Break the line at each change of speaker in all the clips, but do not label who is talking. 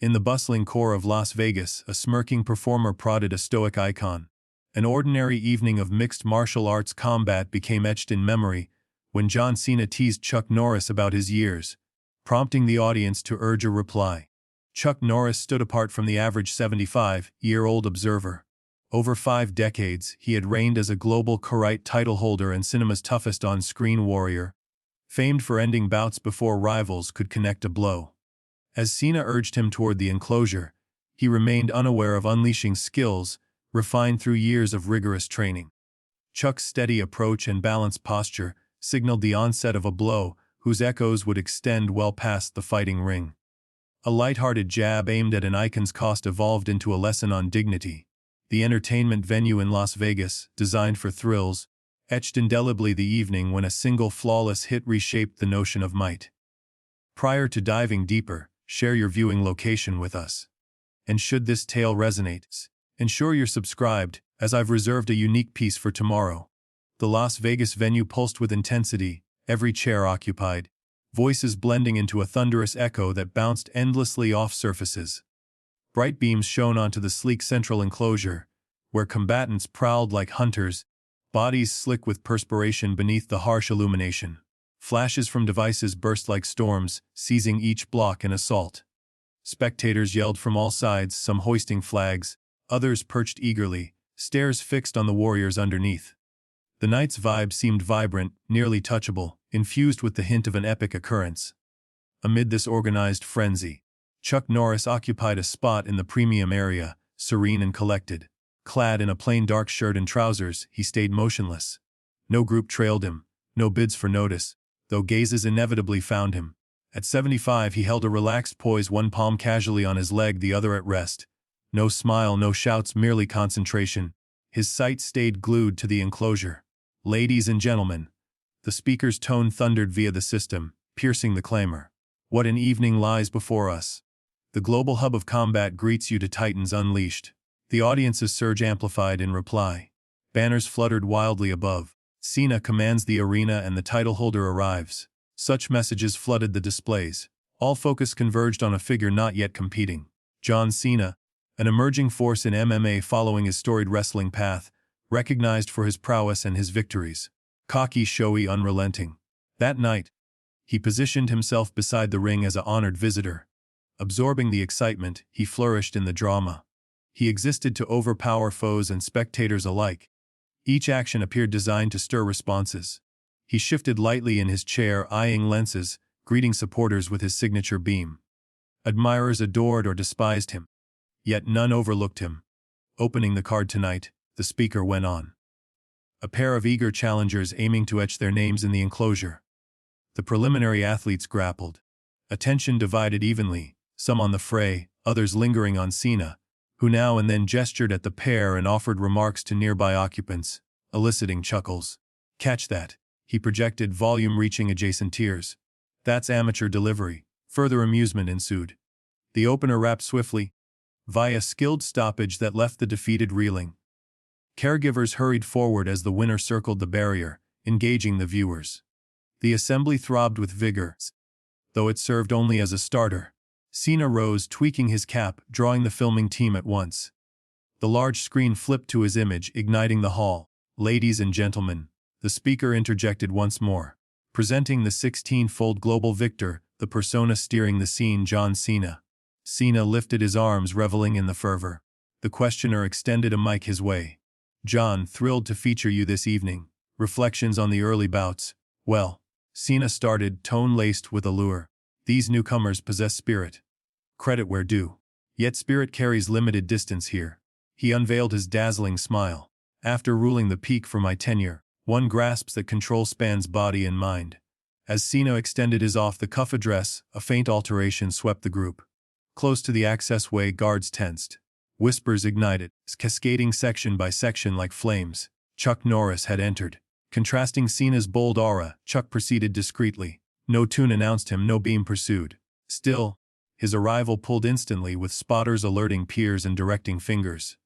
In the bustling core of Las Vegas, a smirking performer prodded a stoic icon. An ordinary evening of mixed martial arts combat became etched in memory when John Cena teased Chuck Norris about his years, prompting the audience to urge a reply. Chuck Norris stood apart from the average 75-year-old observer. Over 5 decades, he had reigned as a global karate title holder and cinema's toughest on-screen warrior, famed for ending bouts before rivals could connect a blow. As Cena urged him toward the enclosure, he remained unaware of unleashing skills refined through years of rigorous training. Chuck's steady approach and balanced posture signaled the onset of a blow whose echoes would extend well past the fighting ring. A light-hearted jab aimed at an icon's cost evolved into a lesson on dignity. The entertainment venue in Las Vegas, designed for thrills, etched indelibly the evening when a single flawless hit reshaped the notion of might. Prior to diving deeper, share your viewing location with us. And should this tale resonate, ensure you're subscribed, as I've reserved a unique piece for tomorrow. The Las Vegas venue pulsed with intensity, every chair occupied, voices blending into a thunderous echo that bounced endlessly off surfaces. Bright beams shone onto the sleek central enclosure, where combatants prowled like hunters, bodies slick with perspiration beneath the harsh illumination. Flashes from devices burst like storms, seizing each block in assault. Spectators yelled from all sides, some hoisting flags, others perched eagerly, stares fixed on the warriors underneath. The night's vibe seemed vibrant, nearly touchable, infused with the hint of an epic occurrence. Amid this organized frenzy, Chuck Norris occupied a spot in the premium area, serene and collected. Clad in a plain dark shirt and trousers, he stayed motionless. No group trailed him, no bids for notice, though gazes inevitably found him. At 75 he held a relaxed poise, one palm casually on his leg, the other at rest. No smile, no shouts, merely concentration. His sight stayed glued to the enclosure. "Ladies and gentlemen," the speaker's tone thundered via the system, piercing the clamor. "What an evening lies before us. The global hub of combat greets you to Titans Unleashed." The audience's surge amplified in reply. Banners fluttered wildly above. "Cena commands the arena and the title holder arrives." Such messages flooded the displays. All focus converged on a figure not yet competing. John Cena, an emerging force in MMA following his storied wrestling path, recognized for his prowess and his victories. Cocky, showy, unrelenting. That night, he positioned himself beside the ring as an honored visitor. Absorbing the excitement, he flourished in the drama. He existed to overpower foes and spectators alike. Each action appeared designed to stir responses. He shifted lightly in his chair, eyeing lenses, greeting supporters with his signature beam. Admirers adored or despised him. Yet none overlooked him. "Opening the card tonight," the speaker went on. A pair of eager challengers aiming to etch their names in the enclosure. The preliminary athletes grappled. Attention divided evenly, some on the fray, others lingering on Cena, who now and then gestured at the pair and offered remarks to nearby occupants, eliciting chuckles. "Catch that," he projected, volume reaching adjacent tiers. "That's amateur delivery." Further amusement ensued. The opener wrapped swiftly, via skilled stoppage that left the defeated reeling. Caregivers hurried forward as the winner circled the barrier, engaging the viewers. The assembly throbbed with vigor, though it served only as a starter. Cena rose, tweaking his cap, drawing the filming team at once. The large screen flipped to his image, igniting the hall. "Ladies and gentlemen," the speaker interjected once more, presenting the 16-fold global victor, the persona steering the scene, John Cena. Cena lifted his arms, reveling in the fervor. The questioner extended a mic his way. "John, thrilled to feature you this evening. Reflections on the early bouts." "Well," Cena started, tone laced with allure, "these newcomers possess spirit. Credit where due. Yet spirit carries limited distance here." He unveiled his dazzling smile. "After ruling the peak for my tenure, one grasps that control spans body and mind." As Cena extended his off-the-cuff address, a faint alteration swept the group. Close to the access way, guards tensed. Whispers ignited, cascading section by section like flames. Chuck Norris had entered. Contrasting Cena's bold aura, Chuck proceeded discreetly. No tune announced him, no beam pursued. Still, his arrival pulled instantly, with spotters alerting peers and directing fingers.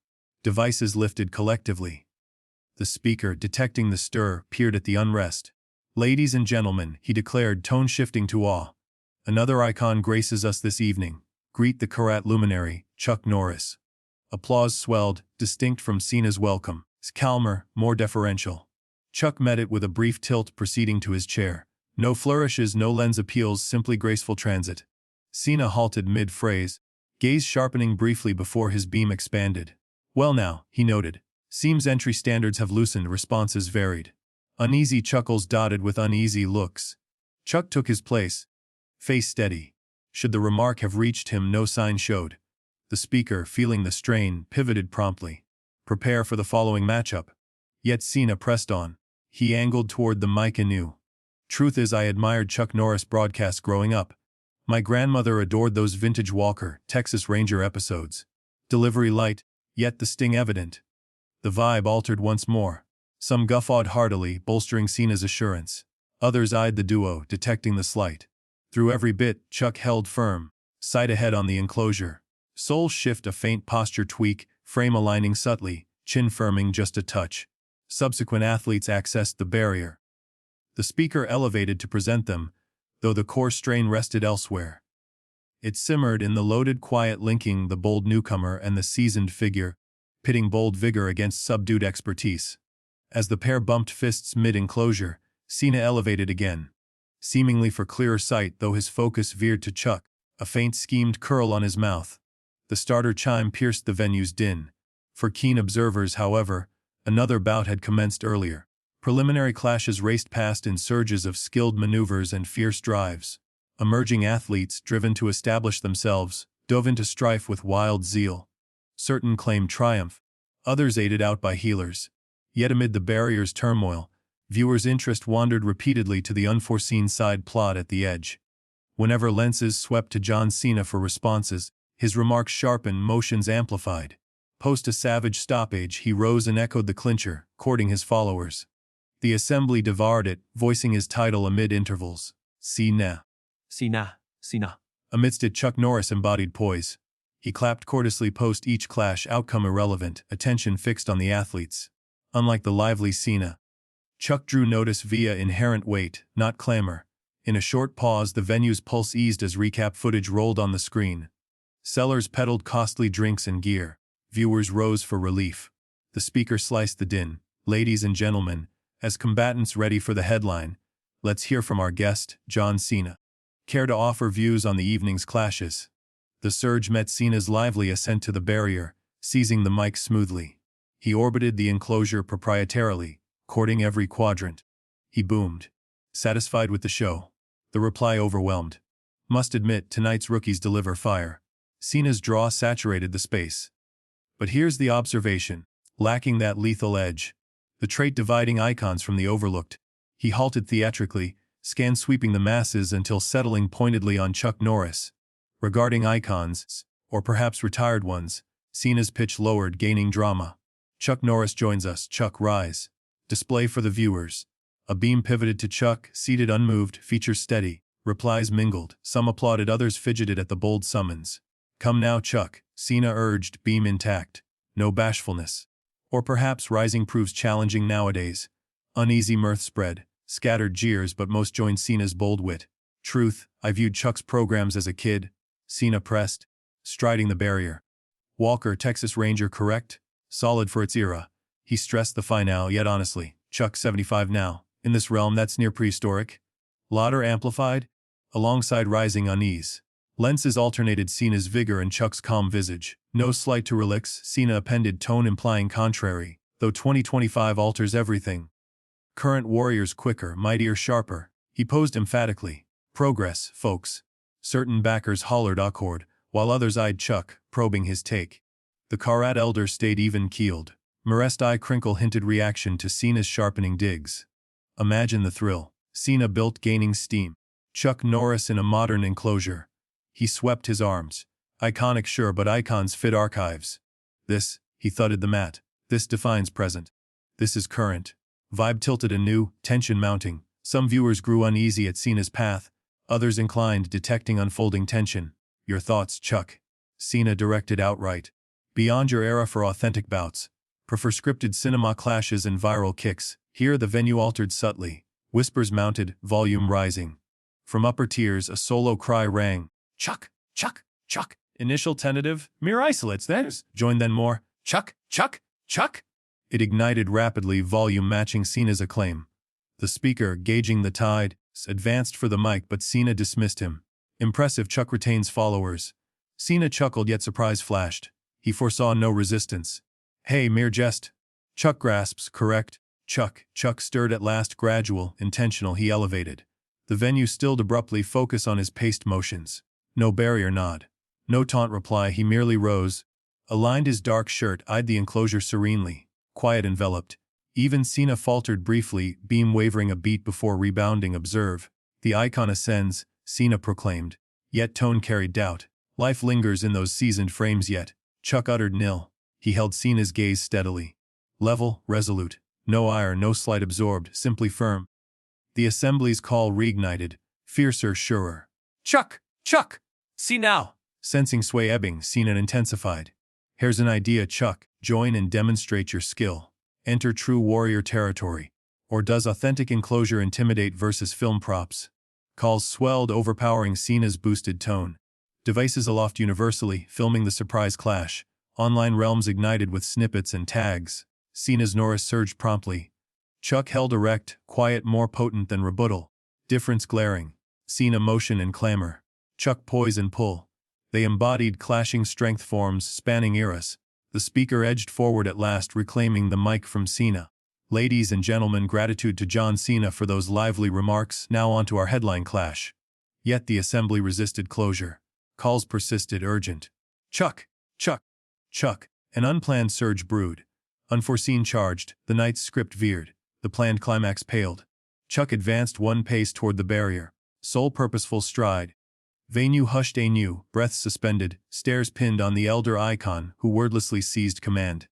Devices lifted collectively. The speaker, detecting the stir, peered at the unrest. "Ladies and gentlemen," he declared, tone shifting to awe, "another icon graces us this evening. Greet the Karat luminary, Chuck Norris. Applause swelled, distinct from Cena's welcome. Calmer, more deferential. Chuck met it with a brief tilt proceeding to his chair. No flourishes, no lens appeals, simply graceful transit. Cena halted mid-phrase, gaze sharpening briefly before his beam expanded. Well now, he noted. Seems entry standards have loosened, responses varied. Uneasy chuckles dotted with uneasy looks. Chuck took his place. Face steady. Should the remark have reached him, no sign showed. The speaker, feeling the strain, pivoted promptly. Prepare for the following matchup. Yet Cena pressed on. He angled toward the mic anew. Truth is, I admired Chuck Norris broadcasts growing up. My grandmother adored those vintage Walker, Texas Ranger episodes. Delivery light, yet the sting evident. The vibe altered once more. Some guffawed heartily, bolstering Cena's assurance. Others eyed the duo, detecting the slight. Through every bit, Chuck held firm, sight ahead on the enclosure. Soul shift, a faint posture tweak, frame aligning subtly, chin firming just a touch. Subsequent athletes accessed the barrier. The speaker elevated to present them, though the core strain rested elsewhere. It simmered in the loaded quiet, linking the bold newcomer and the seasoned figure, pitting bold vigor against subdued expertise. As the pair bumped fists mid-enclosure, Cena elevated again. Seemingly for clearer sight, though his focus veered to Chuck, a faint schemed curl on his mouth. The starter chime pierced the venue's din. For keen observers, however, another bout had commenced earlier. Preliminary clashes raced past in surges of skilled maneuvers and fierce drives. Emerging athletes, driven to establish themselves, dove into strife with wild zeal. Certain claimed triumph, others aided out by healers. Yet amid the barrier's turmoil, viewers' interest wandered repeatedly to the unforeseen side plot at the edge. Whenever lenses swept to John Cena for responses, his remarks sharpened, motions amplified. Post a savage stoppage, he rose and echoed the clincher, courting his followers. The assembly devoured it, voicing his title amid intervals. Cena.
Cena.
Amidst it, Chuck Norris embodied poise. He clapped courteously post each clash, outcome irrelevant, attention fixed on the athletes. Unlike the lively Cena, Chuck drew notice via inherent weight, not clamor. In a short pause, the venue's pulse eased as recap footage rolled on the screen. Sellers peddled costly drinks and gear. Viewers rose for relief. The speaker sliced the din. Ladies and gentlemen, as combatants ready for the headline, let's hear from our guest, John Cena. Care to offer views on the evening's clashes? The surge met Cena's lively ascent to the barrier, seizing the mic smoothly. He orbited the enclosure proprietarily, courting every quadrant. He boomed. Satisfied with the show? The reply overwhelmed. Must admit, tonight's rookies deliver fire. Cena's draw saturated the space. But here's the observation. Lacking that lethal edge, the trait dividing icons from the overlooked, he halted theatrically, scan sweeping the masses until settling pointedly on Chuck Norris. Regarding icons, or perhaps retired ones, Cena's pitch lowered, gaining drama. Chuck Norris joins us. Chuck, rise. Display for the viewers. A beam pivoted to Chuck, seated unmoved, features steady. Replies mingled. Some applauded, others fidgeted at the bold summons. Come now, Chuck, Cena urged, beam intact. No bashfulness. Or perhaps rising proves challenging nowadays. Uneasy mirth spread, scattered jeers, but most joined Cena's bold wit. Truth, I viewed Chuck's programs as a kid. Cena pressed, striding the barrier. Walker, Texas Ranger, correct? Solid for its era. He stressed the finale, yet honestly, Chuck 75 now. In this realm that's near prehistoric. Lauder amplified, alongside rising unease. Lenses alternated Cena's vigor and Chuck's calm visage. No slight to relics, Cena appended tone implying contrary, though 2025 alters everything. Current warriors quicker, mightier, sharper. He posed emphatically. Progress, folks. Certain backers hollered accord, while others eyed Chuck, probing his take. The Karat elder stayed even-keeled. Marest eye crinkle hinted reaction to Cena's sharpening digs. Imagine the thrill. Cena built, gaining steam. Chuck Norris in a modern enclosure. He swept his arms. Iconic sure, but icons fit archives. This, he thudded the mat. This defines present. This is current. Vibe tilted anew, tension mounting. Some viewers grew uneasy at Cena's path, others inclined, detecting unfolding tension. Your thoughts, Chuck? Cena directed outright. Beyond your era for authentic bouts. Prefer scripted cinema clashes and viral kicks. Here the venue altered subtly. Whispers mounted, volume rising. From upper tiers a solo cry rang. Chuck, Chuck, Chuck. Initial tentative, mere isolates then. Join then more. Chuck, Chuck, Chuck. It ignited rapidly, volume matching Cena's acclaim. The speaker, gauging the tide, advanced for the mic, but Cena dismissed him. Impressive, Chuck retains followers. Cena chuckled, yet surprise flashed. He foresaw no resistance. Hey, mere jest. Chuck grasps, correct. Chuck stirred at last, gradual, intentional, he elevated. The venue stilled abruptly, focus on his paced motions. No barrier nod. No taunt reply, he merely rose, aligned his dark shirt, eyed the enclosure serenely. Quiet enveloped. Even Cena faltered briefly, beam wavering a beat before rebounding. Observe. The icon ascends, Cena proclaimed. Yet tone carried doubt. Life lingers in those seasoned frames yet. Chuck uttered nil. He held Cena's gaze steadily. Level, resolute. No ire, no slight absorbed, simply firm. The assembly's call reignited. Fiercer, surer. Chuck! Chuck! See now! Sensing sway ebbing, Cena intensified. Here's an idea, Chuck. Join and demonstrate your skill. Enter true warrior territory. Or does authentic enclosure intimidate versus film props? Calls swelled, overpowering Cena's boosted tone. Devices aloft universally, filming the surprise clash. Online realms ignited with snippets and tags. Cena's Norris surged promptly. Chuck held erect, quiet, more potent than rebuttal. Difference glaring. Cena motion and clamor. Chuck poise and pull. They embodied clashing strength forms spanning eras. The speaker edged forward at last, reclaiming the mic from Cena. Ladies and gentlemen, gratitude to John Cena for those lively remarks. Now on to our headline clash. Yet the assembly resisted closure. Calls persisted, urgent. Chuck! Chuck! Chuck! An unplanned surge brewed. Unforeseen charged, the night's script veered. The planned climax paled. Chuck advanced one pace toward the barrier. Sole purposeful stride. Venue hushed anew, breaths suspended, stares pinned on the elder icon who wordlessly seized command.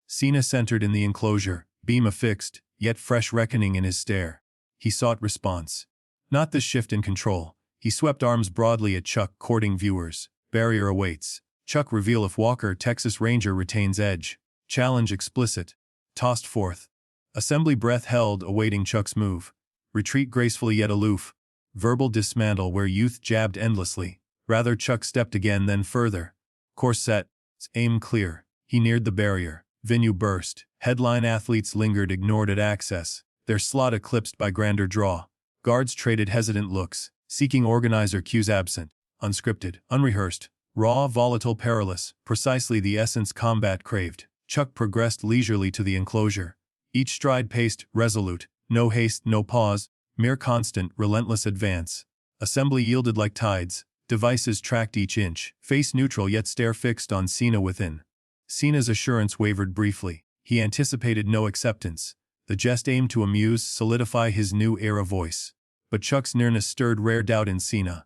Cena centered in the enclosure, beam affixed, yet fresh reckoning in his stare. He sought response. Not this shift in control. He swept arms broadly at Chuck, courting viewers. Barrier awaits. Chuck reveal if Walker, Texas Ranger, retains edge. Challenge explicit. Tossed forth. Assembly breath held, awaiting Chuck's move. Retreat gracefully yet aloof. Verbal dismantle where youth jabbed endlessly. Rather, Chuck stepped again, then further. Course set. Aim clear. He neared the barrier. Venue burst. Headline athletes lingered, ignored at access. Their slot eclipsed by grander draw. Guards traded hesitant looks, seeking organizer cues absent. Unscripted, unrehearsed. Raw, volatile, perilous. Precisely the essence combat craved. Chuck progressed leisurely to the enclosure. Each stride paced, resolute. No haste, no pause. Mere constant, relentless advance. Assembly yielded like tides. Devices tracked each inch. Face neutral yet stare fixed on Cena within. Cena's assurance wavered briefly. He anticipated no acceptance. The jest aimed to amuse, solidify his new era voice. But Chuck's nearness stirred rare doubt in Cena.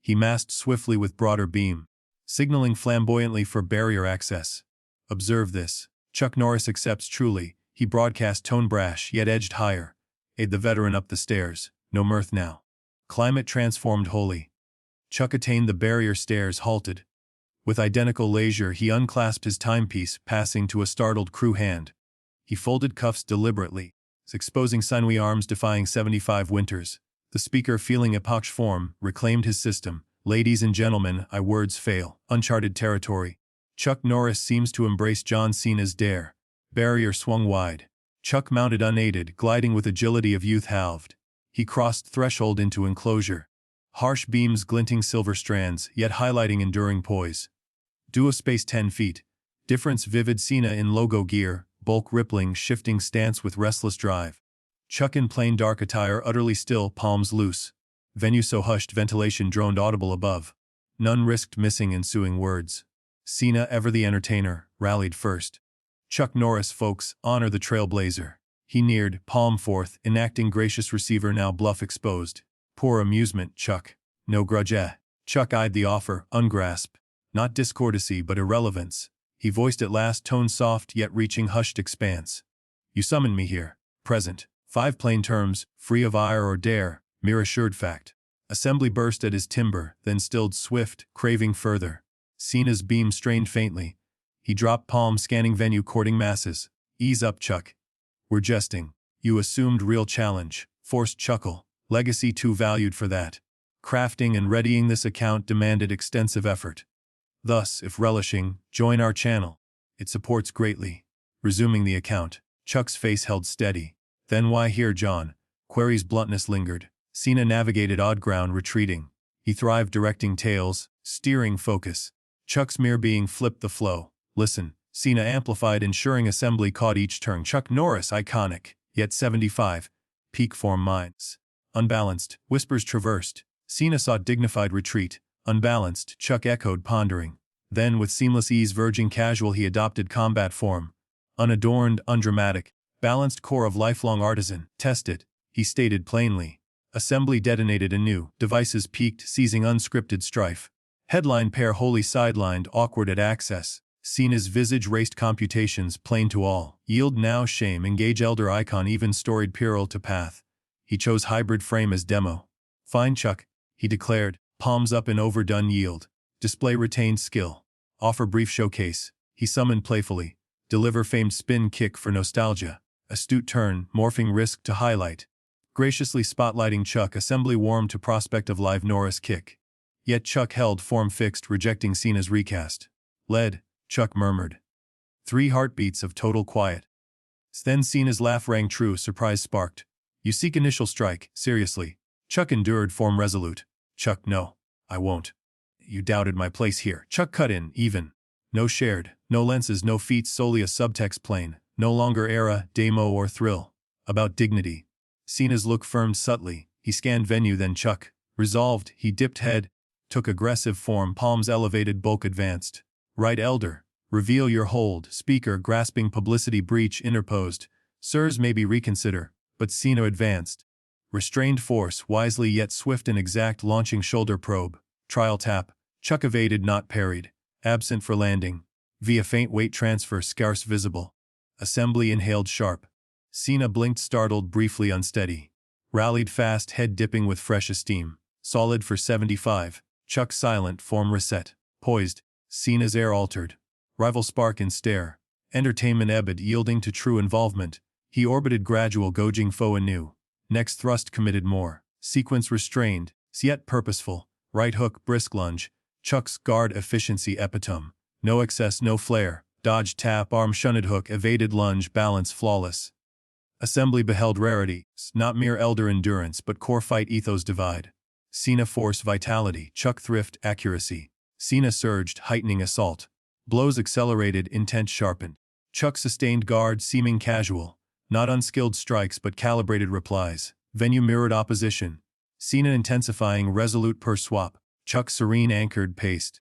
He massed swiftly with broader beam, signaling flamboyantly for barrier access. Observe this. Chuck Norris accepts truly. He broadcast tone brash, yet edged higher. Aid the veteran up the stairs. No mirth now. Climate transformed wholly. Chuck attained the barrier, stairs halted. With identical leisure he unclasped his timepiece, passing to a startled crew hand. He folded cuffs deliberately, exposing sinewy arms defying 75 winters. The speaker, feeling epoch form, reclaimed his system. Ladies and gentlemen, words fail. Uncharted territory. Chuck Norris seems to embrace John Cena's dare. Barrier swung wide. Chuck mounted unaided, gliding with agility of youth halved. He crossed threshold into enclosure. Harsh beams glinting silver strands, yet highlighting enduring poise. Duospace 10 feet. Difference vivid. Cena in logo gear, bulk rippling, shifting stance with restless drive. Chuck in plain dark attire, utterly still, palms loose. Venue so hushed, ventilation droned audible above. None risked missing ensuing words. Cena, ever the entertainer, rallied first. Chuck Norris, folks, honor the trailblazer. He neared, palm forth, enacting gracious receiver, now bluff exposed. Poor amusement, Chuck. No grudge, Chuck eyed the offer, ungrasped. Not discourtesy but irrelevance. He voiced at last, tone soft yet reaching hushed expanse. You summoned me here. Present. 5 plain terms, free of ire or dare, mere assured fact. Assembly burst at his timber, then stilled swift, craving further. Cena's beam strained faintly. He dropped palm, scanning venue, courting masses. Ease up, Chuck. We're jesting. You assumed real challenge. Forced chuckle. Legacy too valued for that. Crafting and readying this account demanded extensive effort. Thus, if relishing, join our channel. It supports greatly. Resuming the account, Chuck's face held steady. Then why here, John? Query's bluntness lingered. Cena navigated odd ground, retreating. He thrived directing tails, steering focus. Chuck's mere being flipped the flow. Listen, Cena amplified, ensuring assembly caught each turn. Chuck Norris, iconic, yet 75. Peak form minds. Unbalanced, whispers traversed. Cena sought dignified retreat. Unbalanced, Chuck echoed, pondering. Then, with seamless ease verging casual, he adopted combat form. Unadorned, undramatic, balanced core of lifelong artisan. Test it, he stated plainly. Assembly detonated anew. Devices peaked, seizing unscripted strife. Headline pair wholly sidelined, awkward at access. Cena's visage raced computations, plain to all. Yield now, shame, engage elder icon, even storied Piril to path. He chose hybrid frame as demo. Fine, Chuck, he declared, palms up in overdone yield. Display retained skill. Offer brief showcase, he summoned playfully. Deliver famed spin kick for nostalgia. Astute turn, morphing risk to highlight. Graciously spotlighting Chuck, assembly warmed to prospect of live Norris kick. Yet Chuck held form fixed, rejecting Cena's recast. Lead, Chuck murmured. 3 heartbeats of total quiet. Then Cena's laugh rang true, surprise sparked. You seek initial strike, seriously. Chuck endured, form resolute. Chuck, no, I won't. You doubted my place here. Chuck cut in, even. No shared, no lenses, no feats, solely a subtext plane. No longer era, demo or thrill. About dignity. Cena's look firmed subtly. He scanned venue, then Chuck. Resolved, he dipped head. Took aggressive form, palms elevated, bulk advanced. Right elder, reveal your hold. Speaker grasping publicity breach interposed. Sirs, maybe reconsider. But Cena advanced. Restrained force, wisely yet swift and exact, launching shoulder probe. Trial tap. Chuck evaded, not parried. Absent for landing. Via faint weight transfer, scarce visible. Assembly inhaled sharp. Cena blinked, startled, briefly unsteady. Rallied fast, head dipping with fresh esteem. Solid for 75. Chuck silent, form reset. Poised. Cena's air altered. Rival spark in stare. Entertainment ebbed, yielding to true involvement. He orbited gradual, gouging foe anew. Next thrust committed more. Sequence restrained, yet purposeful. Right hook, brisk lunge. Chuck's guard efficiency epitome. No excess, no flare. Dodge tap, arm shunted hook, evaded lunge, balance flawless. Assembly beheld rarity, not mere elder endurance but core fight ethos divide. Cena force, vitality. Chuck thrift, accuracy. Cena surged, heightening assault. Blows accelerated, intent sharpened. Chuck sustained guard, seeming casual. Not unskilled strikes but calibrated replies. Venue mirrored opposition. Cena intensifying, resolute per swap. Chuck serene, anchored, paced.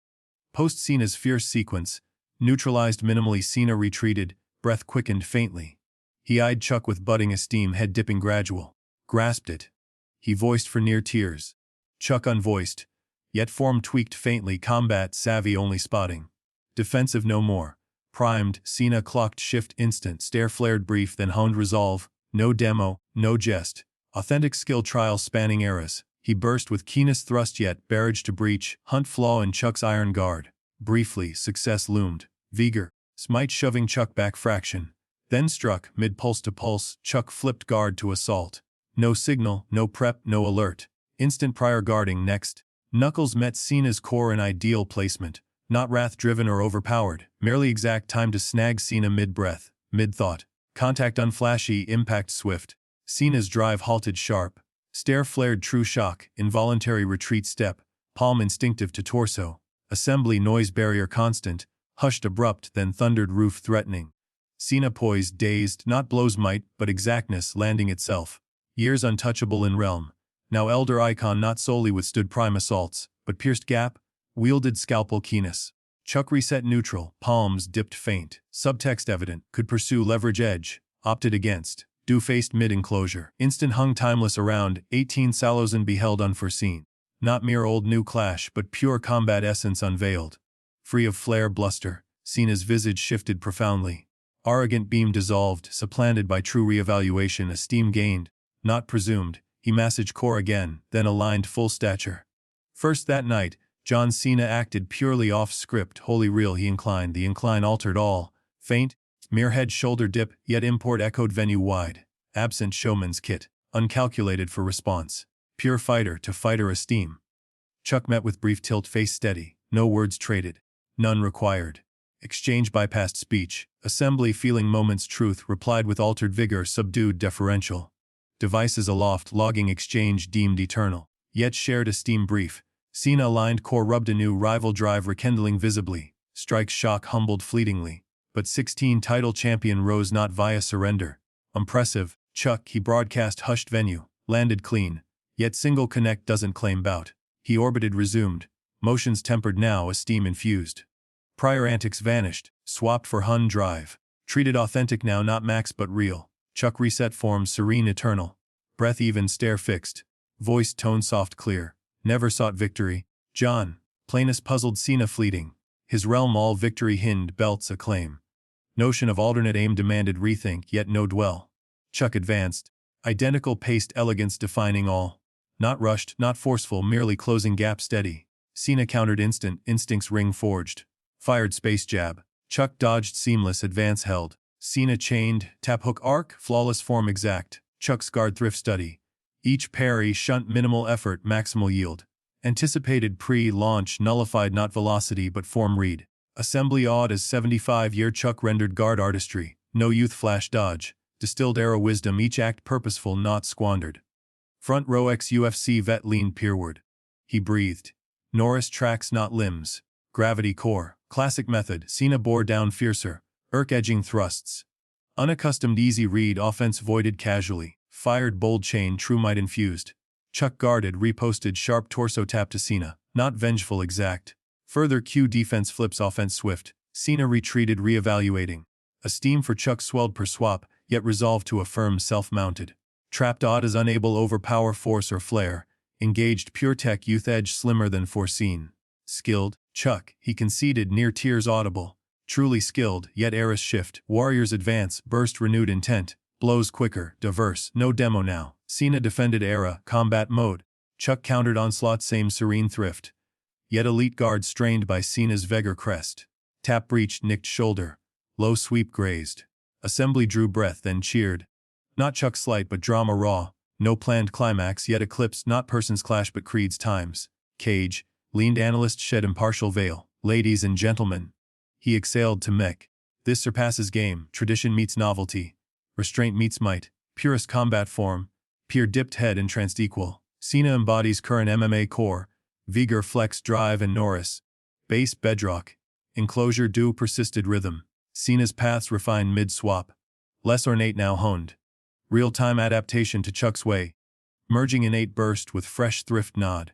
Post Cena's fierce sequence. Neutralized minimally, Cena retreated, breath quickened faintly. He eyed Chuck with budding esteem, head dipping gradual. Grasped it. He voiced for near tears. Chuck unvoiced. Yet form tweaked faintly, combat savvy only spotting. Defensive no more. Primed, Cena clocked shift instant, stare flared brief, then honed resolve. No demo, no jest. Authentic skill trial spanning eras. He burst with keenest thrust, yet barrage to breach, hunt flaw in Chuck's iron guard. Briefly, success loomed. Vigor, smite shoving Chuck back fraction. Then struck, mid-pulse to pulse, Chuck flipped guard to assault. No signal, no prep, no alert. Instant prior guarding next. Knuckles met Cena's core in ideal placement. Not wrath-driven or overpowered, merely exact time to snag Cena mid-breath, mid-thought. Contact unflashy, impact swift. Cena's drive halted sharp. Stare flared, true shock, involuntary retreat step. Palm instinctive to torso. Assembly noise barrier constant. Hushed abrupt, then thundered roof threatening. Cena poised, dazed, not blows might, but exactness landing itself. Years untouchable in realm. Now elder icon not solely withstood prime assaults, but pierced gap, wielded scalpel keenness. Chuck reset neutral, palms dipped faint, subtext evident, could pursue leverage edge, opted against, dew-faced mid-enclosure, instant hung timeless around, 18 Salozan beheld unforeseen. Not mere old new clash but pure combat essence unveiled. Free of flare bluster, Cena's visage shifted profoundly. Arrogant beam dissolved, supplanted by true re-evaluation, esteem gained, not presumed. He massaged core again, then aligned full stature. First that night, John Cena acted purely off script, wholly real he inclined, the incline altered all. Faint, mere head shoulder dip, yet import echoed venue wide. Absent showman's kit, uncalculated for response. Pure fighter to fighter esteem. Chuck met with brief tilt, face steady, no words traded. None required. Exchange bypassed speech. Assembly feeling moment's truth replied with altered vigor, subdued deferential. Devices aloft logging exchange deemed eternal. Yet shared esteem brief. Cena aligned core rubbed anew rival drive rekindling visibly. Strike shock humbled fleetingly. But 16 title champion rose not via surrender. Impressive, Chuck, he broadcast hushed venue. Landed clean. Yet single connect doesn't claim bout. He orbited resumed. Motions tempered now, esteem infused. Prior antics vanished, swapped for Hun drive. Treated authentic now, not max but real. Chuck reset form serene eternal. Breath even, stare fixed. Voice tone soft clear. Never sought victory. John. Plainest puzzled Cena fleeting. His realm all victory hind belts acclaim. Notion of alternate aim demanded rethink yet no dwell. Chuck advanced. Identical paced elegance defining all. Not rushed, not forceful, merely closing gap steady. Cena countered instant, instincts ring forged. Fired space jab. Chuck dodged seamless advance held. Cena chained, tap hook arc, flawless form exact. Chuck's guard thrift study. Each parry shunt minimal effort, maximal yield. Anticipated pre-launch nullified not velocity but form read. Assembly odd as 75-year Chuck rendered guard artistry. No youth flash dodge. Distilled era wisdom, each act purposeful not squandered. Front row ex-UFC vet leaned pierward. He breathed. Norris tracks not limbs. Gravity core. Classic method. Cena bore down fiercer. Edging thrusts. Unaccustomed easy read offense voided casually. Fired bold chain true might infused. Chuck guarded reposted sharp torso tap to Cena. Not vengeful exact. Further cue defense flips offense swift. Cena retreated reevaluating. Esteem for Chuck swelled per swap, yet resolved to affirm self-mounted. Trapped odd as unable overpower force or flare. Engaged pure tech youth edge slimmer than foreseen. Skilled, Chuck, he conceded near tears audible. Truly skilled, yet heiress shift. Warriors advance, burst renewed intent. Blows quicker, diverse, no demo now. Cena defended era, combat mode. Chuck countered onslaught same serene thrift. Yet elite guard strained by Cena's Vega crest. Tap breached nicked shoulder. Low sweep grazed. Assembly drew breath then cheered. Not Chuck slight but drama raw. No planned climax yet eclipsed not persons clash but creeds times. Cage. Leaned analyst shed impartial veil. Ladies and gentlemen. He exhaled to mech. This surpasses game. Tradition meets novelty. Restraint meets might. Purest combat form. Peer dipped head entranced equal. Cena embodies current MMA core. Vigor flex drive and Norris. Base bedrock. Enclosure due persisted rhythm. Cena's paths refined mid-swap. Less ornate now honed. Real-time adaptation to Chuck's way. Merging innate burst with fresh thrift nod.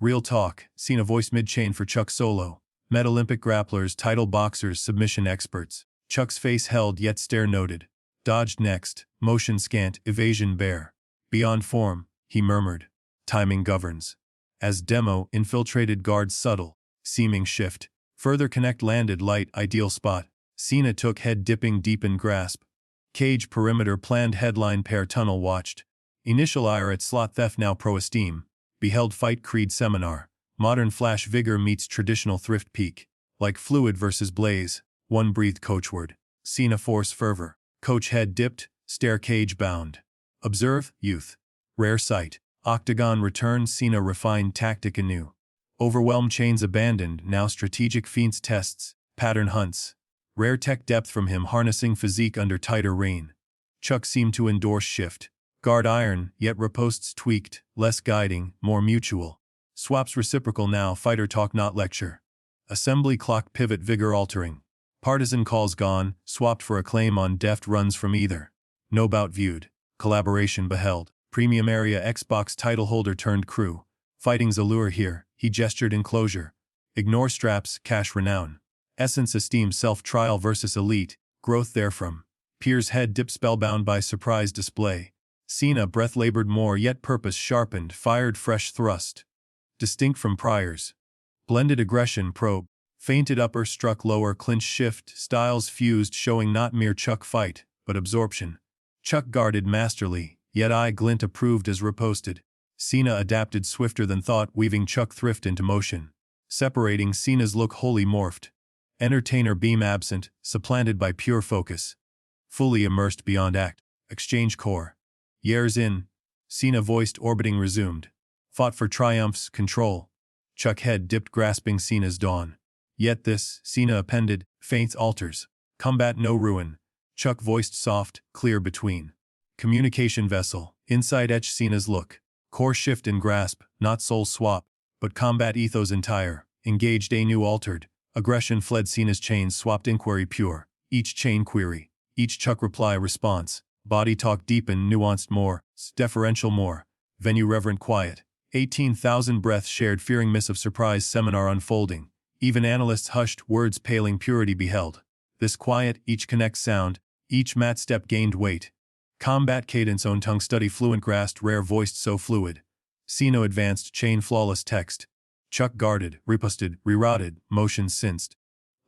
Real talk. Cena voice mid-chain for Chuck solo. Met Olympic grapplers, title boxers, submission experts. Chuck's face held yet stare noted. Dodged next. Motion scant, evasion bare. Beyond form, he murmured. Timing governs. As demo, infiltrated guards subtle. Seeming shift. Further connect landed light, ideal spot. Cena took head dipping deep in grasp. Cage perimeter planned headline pair tunnel watched. Initial ire at slot theft now pro esteem. Beheld fight creed seminar. Modern flash vigor meets traditional thrift peak. Like fluid versus blaze. One breathed coachward. Cena force fervor. Coach head dipped, stare cage bound. Observe, youth. Rare sight. Octagon return Cena refined tactic anew. Overwhelmed chains abandoned, now strategic feints tests, pattern hunts. Rare tech depth from him harnessing physique under tighter rein. Chuck seemed to endorse shift. Guard iron, yet riposts tweaked, less guiding, more mutual. Swaps reciprocal now, fighter talk not lecture. Assembly clock pivot vigor altering. Partisan calls gone, swapped for acclaim on deft runs from either. No bout viewed. Collaboration beheld. Premium area Xbox title holder turned crew. Fighting's allure here, he gestured enclosure. Ignore straps, cash renown. Essence esteem self-trial versus elite, growth therefrom. Peer's head dipped spellbound by surprise display. Cena breath labored more yet purpose sharpened, fired fresh thrust. Distinct from priors. Blended aggression probe. Feinted upper struck lower clinch shift, styles fused showing not mere Chuck fight, but absorption. Chuck guarded masterly, yet eye glint approved as reposted. Cena adapted swifter than thought weaving Chuck thrift into motion. Separating Cena's look wholly morphed. Entertainer beam absent, supplanted by pure focus. Fully immersed beyond act. Exchange core. Years in. Cena voiced orbiting resumed. Fought for triumphs, control. Chuck head dipped grasping Cena's dawn. Yet this, Cena appended, faints alters. Combat no ruin. Chuck voiced soft, clear between. Communication vessel, inside etch Cena's look. Core shift and grasp, not soul swap, but combat ethos entire. Engaged a new altered. Aggression fled Cena's chains swapped inquiry pure. Each chain query. Each Chuck reply response. Body talk deepened nuanced more. Deferential more. Venue reverent quiet. 18,000 breaths shared fearing miss of surprise seminar unfolding. Even analysts hushed, words paling purity beheld. This quiet, each connect sound, each mat step gained weight. Combat cadence own tongue study fluent grasped rare voiced so fluid. Cena advanced chain flawless text. Chuck guarded, riposted, rerouted, motions sensed.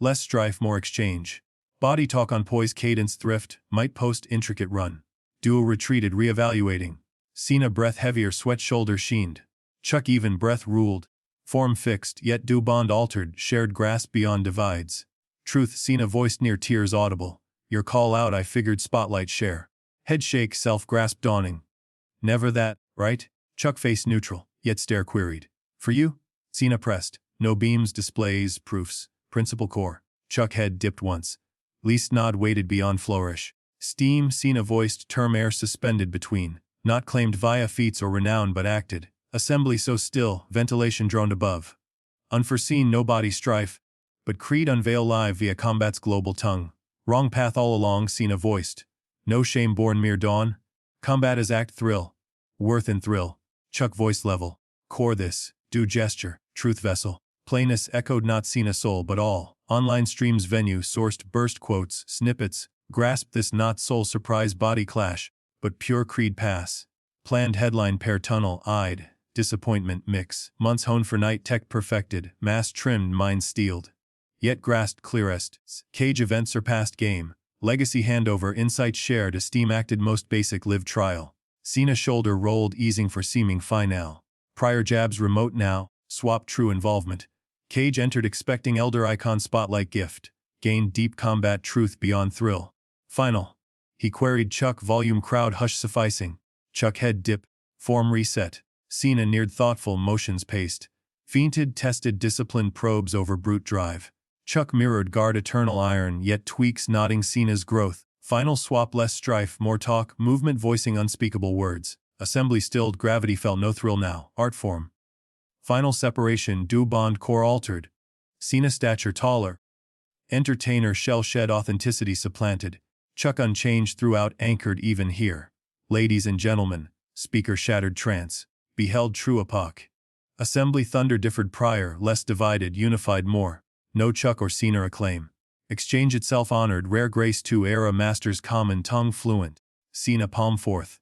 Less strife more exchange. Body talk on poise cadence thrift, might post intricate run. Duo retreated reevaluating. Cena breath heavier sweat shoulder sheened. Chuck even breath ruled. Form fixed yet do bond altered shared grasp beyond divides. Truth Cena voiced near tears audible. Your call out I figured spotlight share. Head shake self-grasp dawning. Never that, right? Chuck face neutral, yet stare queried. For you? Cena pressed. No beams displays, proofs. Principal core. Chuck head dipped once. Least nod waited beyond flourish. Steam Cena voiced term air suspended between. Not claimed via feats or renown but acted. Assembly so still, ventilation droned above. Unforeseen no body strife. But creed unveil live via combat's global tongue. Wrong path all along Cena voiced. No shame born mere dawn. Combat is act thrill. Worth and thrill. Chuck voice level. Core this. Do gesture. Truth vessel. Plainness echoed not Cena soul but all. Online streams venue sourced burst quotes, snippets. Grasp this not soul surprise body clash. But pure creed pass. Planned headline pair tunnel eyed. Disappointment mix. Months honed for night tech perfected. Mass trimmed mind steeled. Yet grasped clearest. Cage event surpassed game. Legacy handover insight shared esteem acted most basic live trial. Cena shoulder rolled easing for seeming finale. Prior jabs remote now. Swap true involvement. Cage entered expecting elder icon spotlight gift. Gained deep combat truth beyond thrill. Final. He queried Chuck volume crowd hush sufficing. Chuck head dip. Form reset. Cena neared thoughtful motions paced. Feinted tested disciplined probes over brute drive. Chuck mirrored guard eternal iron yet tweaks nodding Cena's growth. Final swap less strife more talk movement voicing unspeakable words. Assembly stilled gravity felt no thrill now. Art form. Final separation do bond core altered. Cena stature taller. Entertainer shell shed authenticity supplanted. Chuck unchanged throughout anchored even here. Ladies and gentlemen, speaker shattered trance. Beheld true epoch. Assembly thunder differed prior less divided unified more. No Chuck or Cena acclaim. Exchange itself honored rare grace to era masters common tongue fluent. Cena palm forth.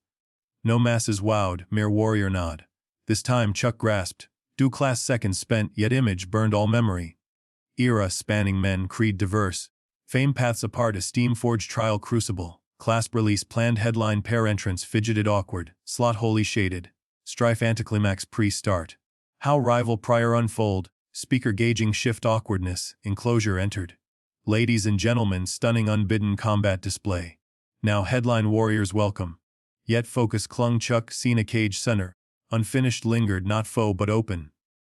No masses wowed, mere warrior nod. This time Chuck grasped. Do class seconds spent yet image burned all memory. Era spanning men creed diverse. Fame paths apart esteem forged trial crucible. Clasp release planned headline pair entrance fidgeted awkward. Slot wholly shaded. Strife anticlimax pre-start. How rival prior unfold. Speaker gauging shift awkwardness, enclosure entered. Ladies and gentlemen stunning unbidden combat display. Now headline warriors welcome. Yet focus clung Chuck Cena cage center. Unfinished lingered not foe but open.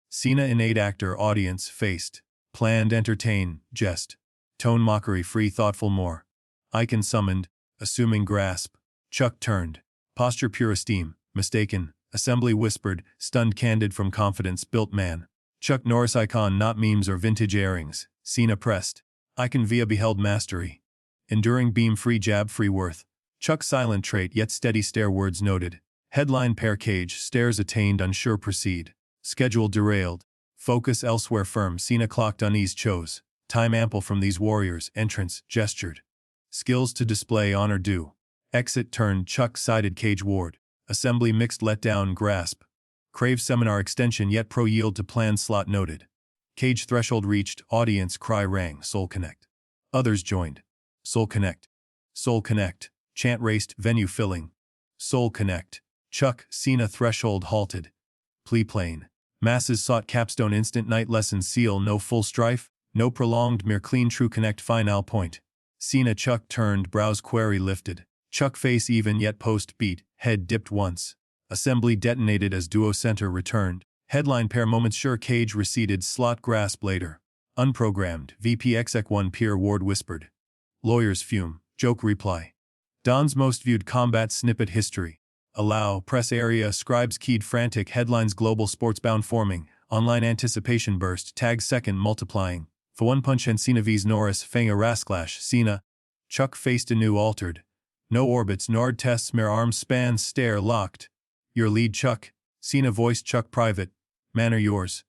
Cena innate actor audience faced. Planned entertain, jest. Tone mockery free thoughtful more. Icon summoned, assuming grasp. Chuck turned. Posture pure esteem, mistaken. Assembly whispered, stunned candid from confidence built man. Chuck Norris icon not memes or vintage airings. Cena pressed. Icon via beheld mastery. Enduring beam free jab free worth. Chuck silent trait yet steady stare words noted. Headline pair cage stares attained unsure proceed. Schedule derailed. Focus elsewhere firm Cena clocked unease chose. Time ample from these warriors entrance gestured. Skills to display honor due. Exit turned Chuck sided cage ward. Assembly mixed letdown grasp. Crave seminar extension yet pro yield to plan slot noted. Cage threshold reached, audience cry rang, soul connect. Others joined. Soul connect. Soul connect. Chant raced, venue filling. Soul connect. Chuck, Cena threshold halted. Plea plain. Masses sought capstone instant night lesson seal no full strife, no prolonged mere clean true connect final point. Cena Chuck turned brows query lifted. Chuck face even yet post beat, head dipped once. Assembly detonated as duo center returned. Headline pair moments sure cage receded slot grasp later. unprogrammed, VP Exec 1 peer ward whispered. Lawyers fume, joke reply. Don's most viewed combat snippet history. Allow, press area, scribes keyed frantic headlines global sportsbound forming, online anticipation burst, tag second multiplying. For one punch and Cena vs Norris, Fang a rasclash, Cena. Chuck faced anew altered. No orbits, Nord tests, mere arms span, stare locked. Your lead, Chuck. Cena voiced Chuck private. Manner yours.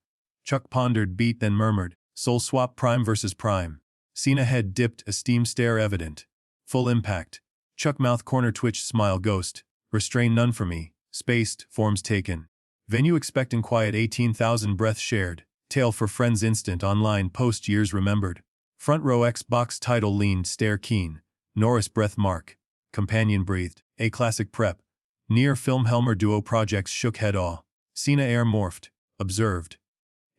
Chuck pondered, beat, then murmured. Soul swap prime versus prime. Cena head dipped, esteem stare evident. Full impact. Chuck mouth corner twitch smile ghost. Restrain none for me. Spaced, forms taken. Venue expectant quiet 18,000 breath shared. Tale for friends instant online post years remembered. Front row Xbox title leaned stare keen. Norris breath mark. Companion breathed. A classic prep. Near film Helmer duo projects shook head awe. Cena air morphed. Observed.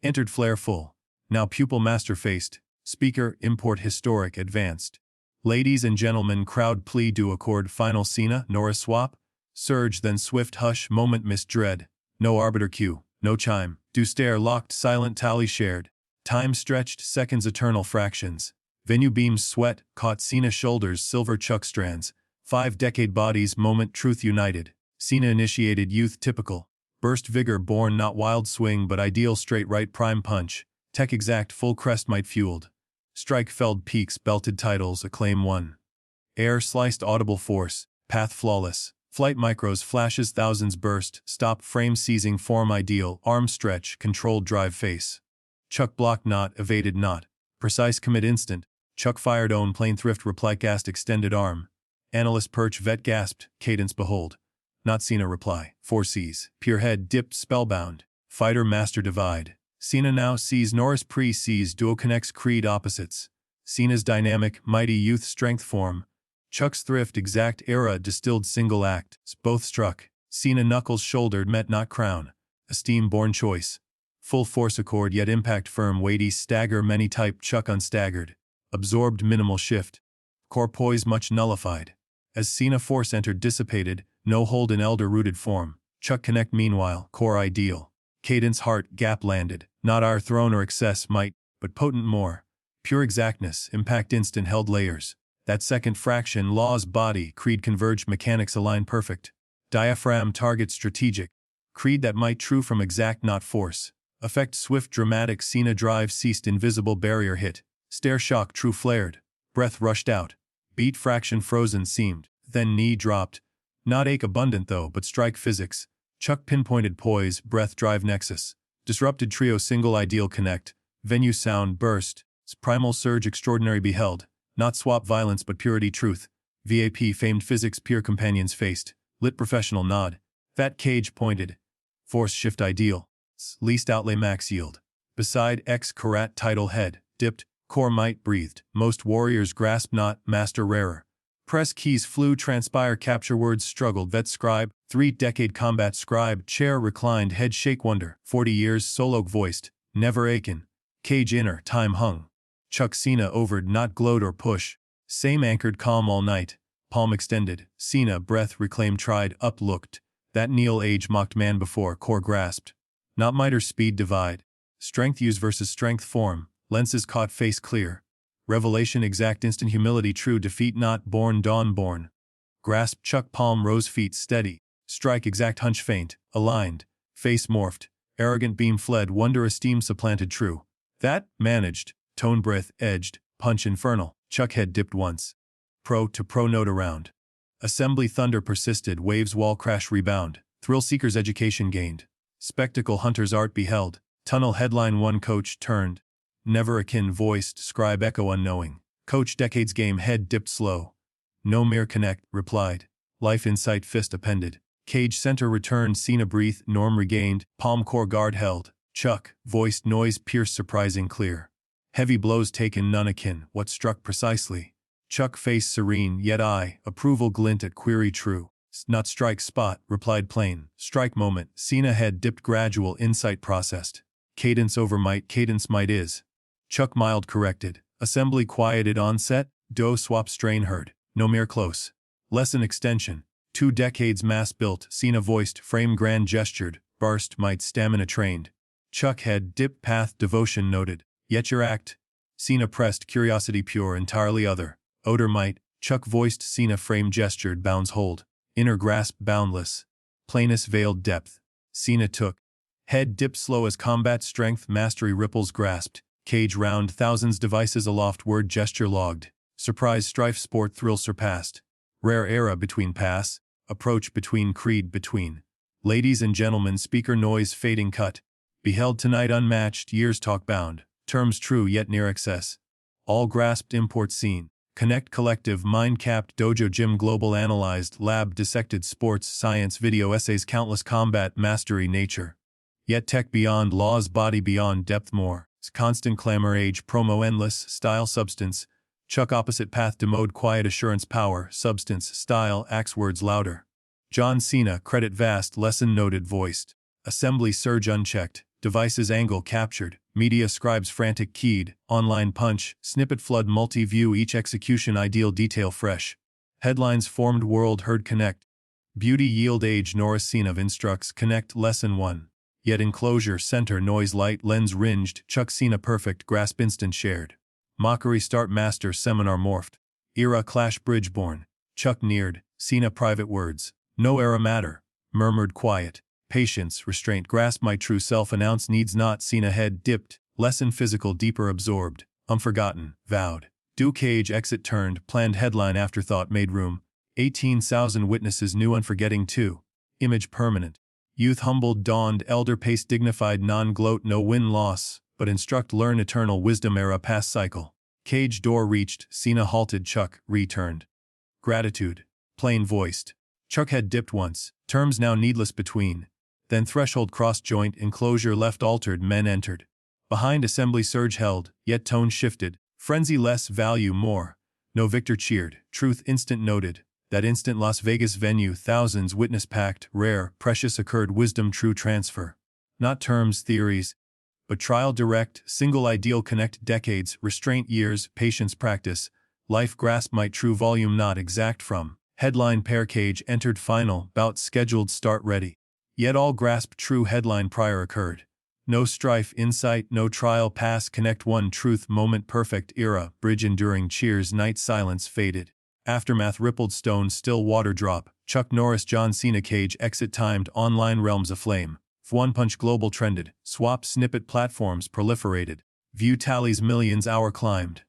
Entered flare full. Now pupil master faced. Speaker import historic advanced. Ladies and gentlemen crowd plea do accord final Cena Norris swap. Surge then swift hush moment missed dread. No arbiter cue. No chime. Do stare locked silent tally shared. Time stretched seconds eternal fractions. Venue beams sweat caught Cena shoulders silver Chuck strands. 5-decade bodies moment truth united. Cena initiated youth typical. Burst vigor born not wild swing but ideal straight right prime punch. Tech exact full crest might fueled. Strike felled peaks belted titles acclaim won. Air sliced audible force. Path flawless. Flight micros flashes thousands burst. Stop frame seizing form ideal. Arm stretch controlled drive face. Chuck blocked not evaded not. Precise commit instant. Chuck fired own plane thrift reply cast extended arm. Analyst perch vet gasped. Cadence behold. Not Cena reply. 4 C's. Peer head dipped spellbound. Fighter master divide. Cena now sees Norris pre-sees duo connects creed opposites. Cena's dynamic, mighty youth strength form. Chuck's thrift exact era distilled single act. Both struck. Cena knuckles shouldered met not crown. Esteem born choice. Full force accord yet impact firm weighty stagger many type Chuck unstaggered. Absorbed minimal shift. Core poise much nullified. As Cena force entered dissipated, no hold in elder-rooted form. Chuck connect meanwhile, core ideal. Cadence heart gap landed. Not our throne or excess might, but potent more. Pure exactness, impact instant held layers. That second fraction laws body, creed converged mechanics align perfect. Diaphragm target strategic. Creed that might true from exact not force. Effect swift dramatic Cena drive ceased invisible barrier hit. Stare shock true flared. Breath rushed out. Beat fraction frozen seemed. Then knee dropped. Not ache abundant though but strike physics. Chuck pinpointed poise, breath drive nexus. Disrupted trio single ideal connect. Venue sound burst. Primal surge extraordinary beheld. Not swap violence but purity truth. VAP famed physics peer companions faced. Lit professional nod. Fat cage pointed. Force shift ideal. Least outlay max yield. Beside X karat title head. Dipped. Core might breathed. Most warriors grasp not. Master rarer. Press keys flew transpire capture words struggled vet scribe. 3-decade combat scribe chair reclined head shake wonder. 40 years solo voiced. Never aching. Cage inner time hung. Chuck Cena overed not glowed or push. Same anchored calm all night. Palm extended. Cena breath reclaimed tried up looked. That kneel age mocked man before core grasped. Not might or speed divide. Strength use versus strength form. Lenses caught face clear. Revelation exact instant humility true defeat not born dawn born. Grasp Chuck palm rose feet steady. Strike exact hunch faint. Aligned. Face morphed. Arrogant beam fled wonder esteem supplanted true. That, managed. Tone breath edged. Punch infernal. Chuck head dipped once. Pro to pro note around. Assembly thunder persisted waves wall crash rebound. Thrill seekers education gained. Spectacle hunter's art beheld. Tunnel headline one coach turned. Never akin voiced scribe echo unknowing. Coach decades game head dipped slow. No mere connect replied. Life insight fist appended. Cage center returned Cena breathe norm regained. Palm core guard held. Chuck voiced noise pierced surprising clear. Heavy blows taken none akin what struck precisely. Chuck face serene yet eye approval glint at query true. Not strike spot replied plain. Strike moment Cena head dipped gradual insight processed. Cadence over might cadence might is. Chuck mild corrected. Assembly quieted onset. Do swap strain heard. No mere close. Lesson extension. 2 decades mass built. Cena voiced frame grand gestured. Burst might stamina trained. Chuck head dip path devotion noted. Yet your act. Cena pressed, curiosity pure, entirely other. Odor might, Chuck voiced, Cena frame gestured, bounds hold. Inner grasp boundless. Plainness veiled depth. Cena took. Head dipped slow as combat strength mastery ripples grasped. Cage round thousands devices aloft word gesture logged. Surprise strife sport thrill surpassed. Rare era between pass. Approach between creed between. Ladies and gentlemen speaker noise fading cut. Beheld tonight unmatched years talk bound. Terms true yet near excess. All grasped import seen. Connect collective mind capped dojo gym global analyzed lab dissected sports science video essays countless combat mastery nature. Yet tech beyond laws body beyond depth more. Constant clamor age promo endless style substance. Chuck opposite path demode quiet assurance power substance style axe words louder. John Cena credit vast lesson noted voiced. Assembly surge unchecked. Devices angle captured. Media scribes frantic keyed. Online punch. Snippet flood multi-view each execution ideal detail fresh. Headlines formed world heard connect. Beauty yield age Norris Cena instructs connect lesson 1. Yet enclosure center noise light lens ringed Chuck Cena perfect grasp instant shared. Mockery start master seminar morphed. Era clash bridge born. Chuck neared. Cena private words. No era matter. Murmured quiet. Patience, restraint grasp my true self announce needs not Cena head dipped. Lesson physical deeper absorbed. Unforgotten. Vowed. Do cage exit turned. Planned headline afterthought made room. 18,000 witnesses new unforgetting too. Image permanent. Youth humbled dawned elder pace dignified non-gloat no win-loss, but instruct learn eternal wisdom era past cycle. Cage door reached, Cena halted Chuck, returned. Gratitude. Plain voiced. Chuck had dipped once, terms now needless between. Then threshold cross joint enclosure left altered men entered. Behind assembly surge held, yet tone shifted, frenzy less value more. No victor cheered, truth instant noted. That instant Las Vegas venue thousands witness packed, rare, precious occurred wisdom true transfer. Not terms, theories, but trial direct, single ideal connect decades, restraint years, patience practice, life grasp might true volume not exact from. Headline pair cage entered final, bout scheduled start ready. Yet all grasp true headline prior occurred. No strife insight, no trial pass connect one truth moment perfect era, bridge enduring cheers night silence faded. Aftermath rippled stone still water drop, Chuck Norris John Cena cage exit timed online realms aflame. One punch global trended, swap snippet platforms proliferated. View tallies millions hour climbed.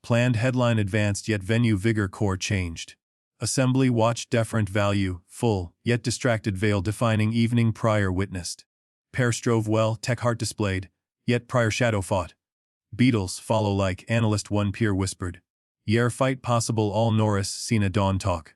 Planned headline advanced yet venue vigor core changed. Assembly watch deferent value, full, yet distracted veil defining evening prior witnessed. Pair strove well, tech heart displayed, yet prior shadow fought. Beatles follow like analyst one peer whispered. Yer fight possible all Norris Cena dawn talk.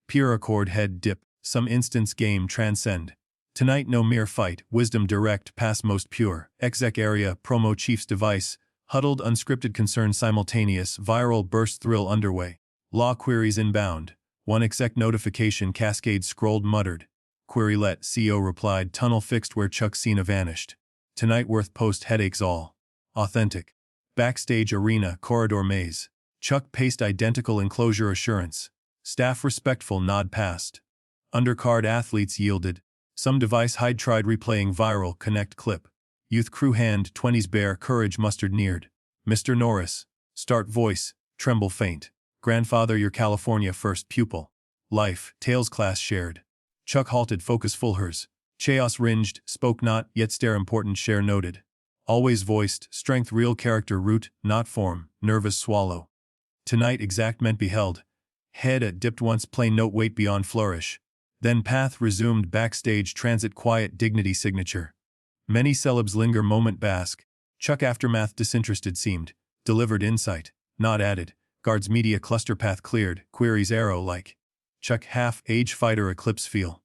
Peer accord head dip, some instance game transcend. Tonight no mere fight, wisdom direct pass most pure. Exec area promo chief's device, huddled unscripted concern simultaneous viral burst thrill underway. Law queries inbound. One exec notification cascade scrolled muttered. Query let CEO replied tunnel fixed where Chuck Cena vanished. Tonight worth post headaches all. Authentic. Backstage arena corridor maze. Chuck paced identical enclosure assurance. Staff respectful nod past. Undercard athletes yielded. Some device hide tried replaying viral connect clip. Youth crew hand 20s bear courage mustered neared. Mr. Norris. Start voice. Tremble faint. Grandfather your California first pupil. Life, tales class shared. Chuck halted focus full hers. Chaos ringed, spoke not, yet stare important share noted. Always voiced, strength real character root, not form, nervous swallow. Tonight exact meant beheld. Head at dipped once plain note weight beyond flourish. Then path resumed backstage transit quiet dignity signature. Many celebs linger moment bask. Chuck aftermath disinterested seemed. Delivered insight, not added. Guards media cluster path cleared, queries arrow like. Chuck half age fighter eclipse feel.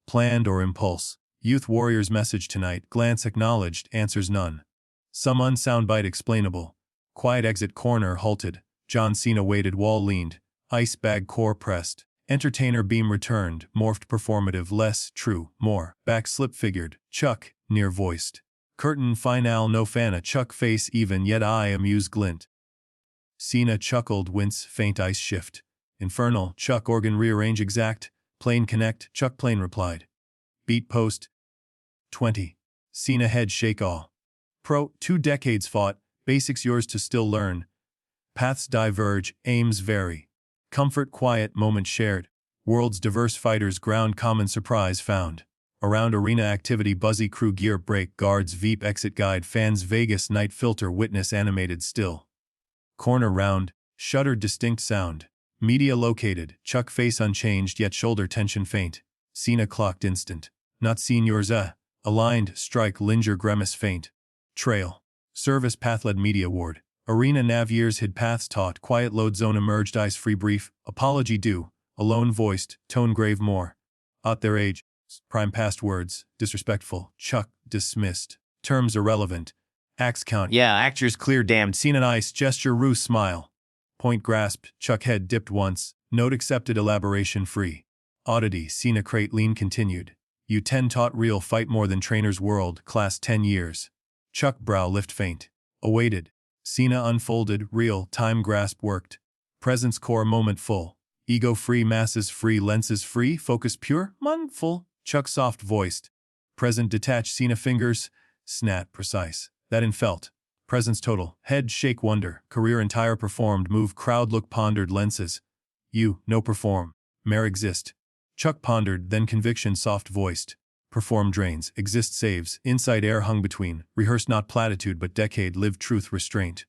Planned or impulse. Youth warrior's message tonight glance acknowledged answers none. Some unsound bite explainable. Quiet exit corner halted. John Cena waited wall leaned. Ice bag core pressed. Entertainer beam returned. Morphed performative less true more. Back slip figured. Chuck near voiced. Curtain final no fana Chuck face even yet eye amuse glint. Cena chuckled wince faint ice shift. Infernal Chuck organ rearrange exact. Plane connect Chuck plane replied. Beat post. 20. Cena head shake all. Pro 2 decades fought. Basics yours to still learn. Paths diverge, aims vary. Comfort quiet, moment shared. World's diverse fighters ground common surprise found. Around arena activity buzzy crew gear break guards Veep exit guide fans Vegas night filter witness animated still. Corner round, shuddered distinct sound. Media located, Chuck face unchanged yet shoulder tension faint. Cena clocked instant. Not seniors aligned, strike linger grimace faint. Trail. Service path-led media ward. Arena nav years hid paths taught, quiet load zone emerged ice-free brief, apology due, alone voiced, tone grave more. At their age, prime past words, disrespectful, Chuck, dismissed. Terms irrelevant. Axe count, yeah, actors clear damned, Cena ice, gesture rue smile. Point grasped, Chuck head dipped once, note accepted elaboration free. Oddity, Cena crate lean continued. U10 taught real fight more than trainer's world, class 10 years. Chuck brow lift faint. Awaited. Cena unfolded, real, time grasp worked. Presence core moment full. Ego free, masses free, lenses free, focus pure, full. Chuck soft voiced. Present detach, Cena fingers, snap precise. That in felt. Presence total, head shake wonder, career entire performed, move crowd look pondered lenses. You, no perform. Mere exist. Chuck pondered, then conviction soft voiced. Perform drains, exist saves, inside air hung between, rehearsed not platitude but decade lived truth restraint.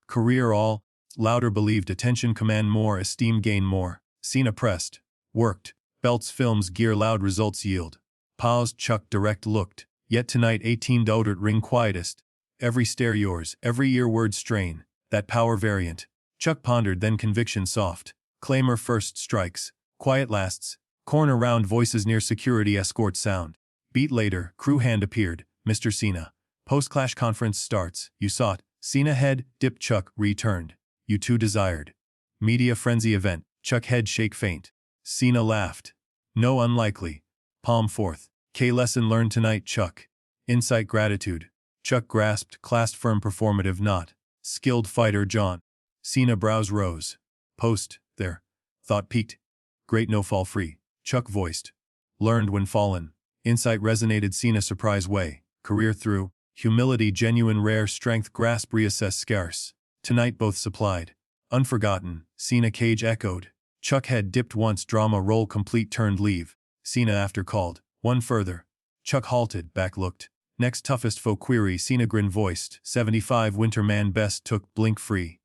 Career all, louder believed attention command more, esteem gain more. Cena pressed, worked, belts films gear loud results yield. Paused, Chuck direct looked, yet tonight 18 dodert ring quietest. Every stare yours, every ear word strain, that power variant. Chuck pondered then conviction soft, claimer first strikes, quiet lasts. Corner round voices near security escort sound. Beat later, crew hand appeared, Mr. Cena. Post-clash conference starts, you sought, Cena head, dip Chuck, returned. You two desired. Media frenzy event, Chuck head shake faint. Cena laughed. No unlikely. Palm forth. K lesson learned tonight Chuck. Insight gratitude. Chuck grasped, clasped firm performative not. Skilled fighter John. Cena brows rose. Post, there. Thought peaked. Great no fall free. Chuck voiced. Learned when fallen. Insight resonated Cena surprise way. Career through. Humility genuine rare strength grasp reassess scarce. Tonight both supplied. Unforgotten. Cena cage echoed. Chuck head dipped once drama roll complete turned leave. Cena after called. One further. Chuck halted, back looked. Next toughest foe query Cena grin voiced. 75 winter man best took blink free.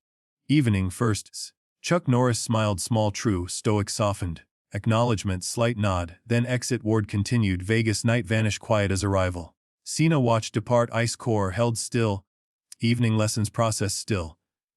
Evening firsts. Chuck Norris smiled small true stoic softened. Acknowledgement slight nod, then exit ward continued Vegas night vanish quiet as arrival. Cena watched depart ice core held still. Evening lessons process still.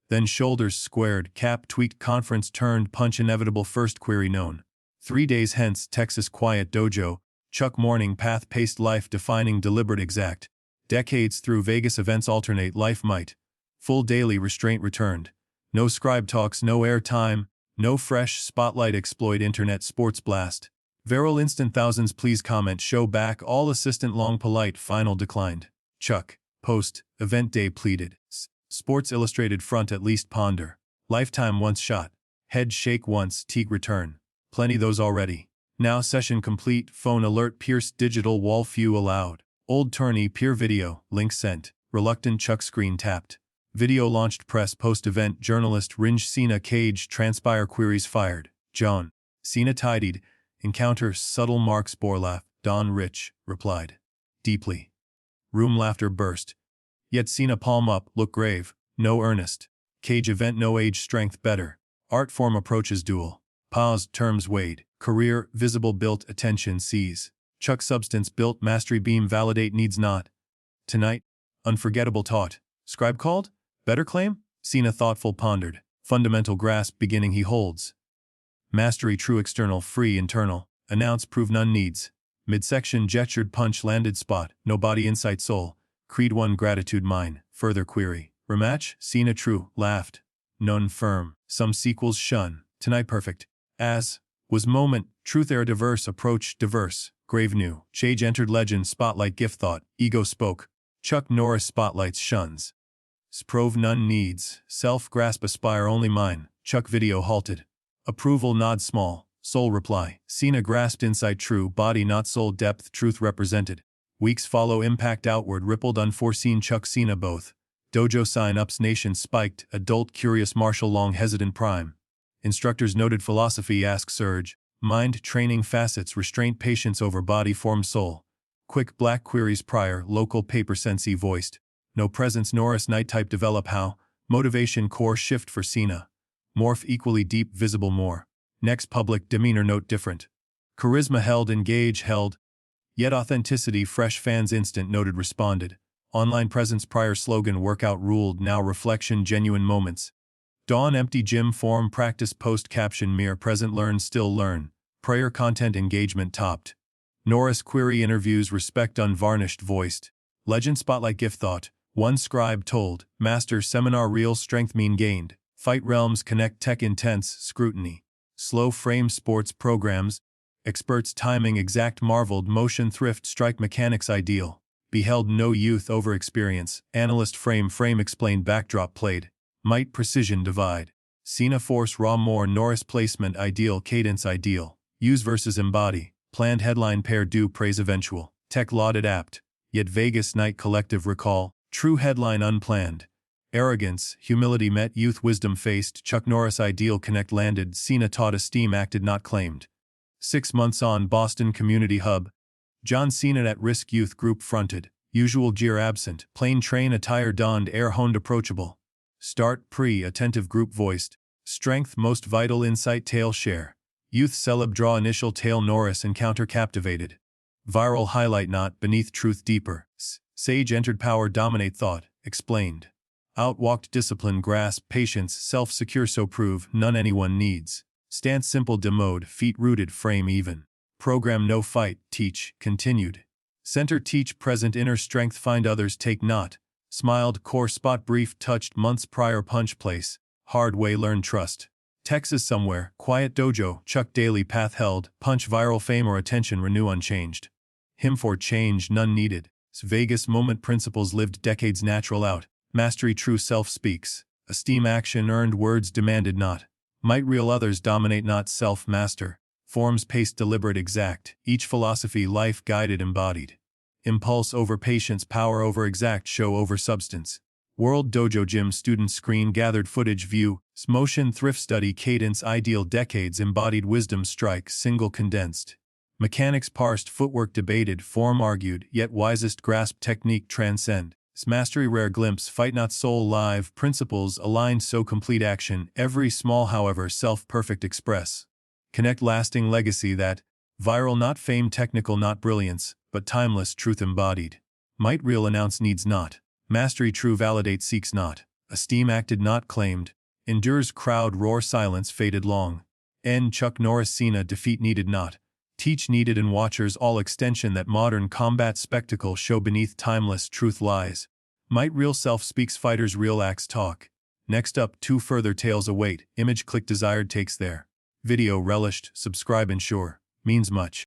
Then shoulders squared, cap tweaked conference turned punch inevitable first query known. 3 days hence Texas quiet dojo. Chuck morning path paced life defining deliberate exact. Decades through Vegas events alternate life might. Full daily restraint returned. No scribe talks no air time. No fresh spotlight exploit internet sports blast. Viral instant thousands please comment show back all assistant long polite final declined. Chuck, post, event day pleaded. Sports Illustrated front at least ponder. Lifetime once shot. Head shake once teak return. Plenty those already. Now session complete phone alert pierced digital wall few allowed. Old tourney peer video, link sent. Reluctant Chuck screen tapped. Video launched press post-event journalist Ringe Cena cage transpire queries fired. John. Cena tidied. Encounter subtle marks Borlaugh. Don Rich, replied. Deeply. Room laughter burst. Yet Cena palm up, look grave. No earnest. Cage event no age strength better. Art form approaches dual. Pause terms weighed. Career, visible built attention seize. Chuck substance built mastery beam validate needs not. Tonight. Unforgettable taught. Scribe called? Better claim? Cena thoughtful pondered. Fundamental grasp beginning he holds. Mastery true external free internal. Announce prove none needs. Midsection gestured punch landed spot. No body insight soul. Creed 1 gratitude mine. Further query. Rematch? Cena true. Laughed. None firm. Some sequels shun. Tonight perfect. As. Was moment. Truth era diverse approach diverse. Grave new. Chage entered legend spotlight gift thought. Ego spoke. Chuck Norris spotlights shuns. Sprove none needs, self-grasp aspire only mine, Chuck video halted. Approval nod small, soul reply, Cena grasped insight true body not soul depth truth represented. Weeks follow impact outward rippled unforeseen Chuck Cena both. Dojo sign-ups nation spiked, adult curious martial long hesitant prime. Instructors noted philosophy ask surge, mind training facets restraint patience over body form soul. Quick black queries prior, local paper sensei voiced. No presence Norris night type develop how, motivation core shift for Cena. Morph equally deep visible more. Next public demeanor note different. Charisma held engage held. Yet authenticity fresh fans instant noted responded. Online presence prior slogan workout ruled now reflection genuine moments. Dawn empty gym form practice post caption mere present learn still learn. Prayer content engagement topped. Norris query interviews respect unvarnished voiced. Legend spotlight gift thought. One scribe told. Master seminar real strength mean gained. Fight realms connect tech intense scrutiny. Slow frame sports programs. Experts timing exact marveled motion thrift strike mechanics ideal. Beheld no youth over experience. Analyst frame explained backdrop played. Might precision divide. Cena force raw more Norris placement ideal cadence ideal. Use versus embody. Planned headline pair do praise eventual. Tech lauded apt. Yet Vegas night collective recall. True headline unplanned. Arrogance, humility met youth wisdom faced. Chuck Norris ideal connect landed. Cena taught esteem acted not claimed. 6 months on Boston Community Hub. John Cena at risk youth group fronted. Usual gear absent. Plain train attire donned air honed approachable. Start pre-attentive group voiced. Strength most vital insight tail share. Youth celeb draw initial tail Norris encounter captivated. Viral highlight not beneath truth deeper. Sage entered power dominate thought, explained. Outwalked discipline grasp patience self-secure so prove none anyone needs. Stance simple demode feet rooted frame even. Program no fight teach continued. Center teach present inner strength find others take not. Smiled core spot brief touched months prior punch place. Hard way learn trust. Texas somewhere quiet dojo Chuck daily path held punch viral fame or attention renew unchanged. Him for change none needed. Vegas moment principles lived decades natural out. Mastery true self speaks. Esteem action earned words demanded not. Might real others dominate not self master. Forms pace deliberate exact. Each philosophy life guided embodied. Impulse over patience power over exact show over substance. World Dojo Gym student screen gathered footage view. Motion thrift study cadence ideal decades embodied wisdom strike single condensed. Mechanics parsed footwork debated form argued yet wisest grasp technique transcend. Mastery rare glimpse fight not soul live principles aligned so complete action every small however self-perfect express. Connect lasting legacy that, viral not fame technical not brilliance, but timeless truth embodied. Might real announce needs not. Mastery true validate seeks not. Esteem acted not claimed. Endures crowd roar silence faded long. Chuck Norris Cena defeat needed not. Teach needed and watchers all extension that modern combat spectacle show beneath timeless truth lies. Might real self speaks fighters real acts talk. Next up 2 further tales await. Image click desired takes there. Video relished, subscribe ensure. Means much.